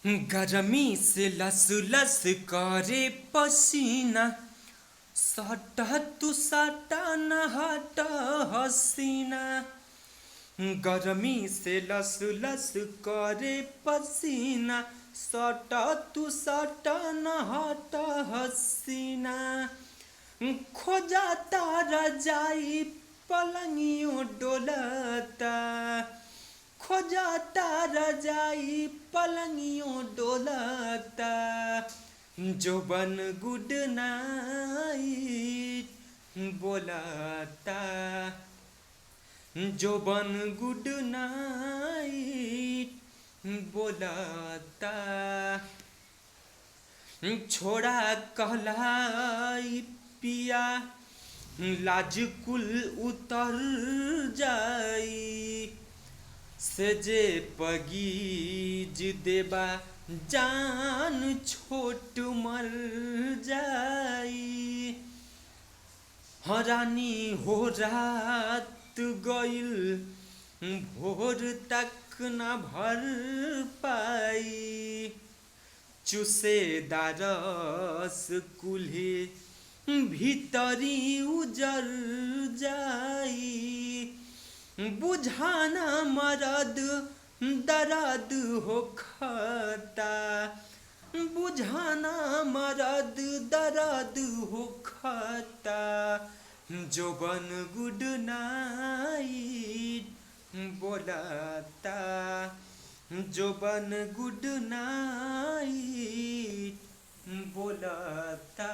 गर्मी से लस लस करे पसीना, सटा तू सटा न हट हसीना। गर्मी से लस लस करे पसीना, सटा तू सटा न हट हसीना। खोजाता रजाई पलंगियों डोलता, खोजाता रजाई पलंगियों डोलता। जोबन गुड नाइट बोलता, जोबन गुड नाइट बोलता। छोड़ा कहलाई पिया लाज कुल उतर जाई, सेजे पगीज देबा जान छोट मर जाई। हरानी हो रात गइल भोर तक न भर पाई, चुसे दारस कुल्हे भीतरी उजर जाई। बुझाना मरद दर्द हो खाता, बुझाना मरद दर्द हो खाता। जोबन गुड नाइट बोलता, जोबन गुड नाइट बोलता।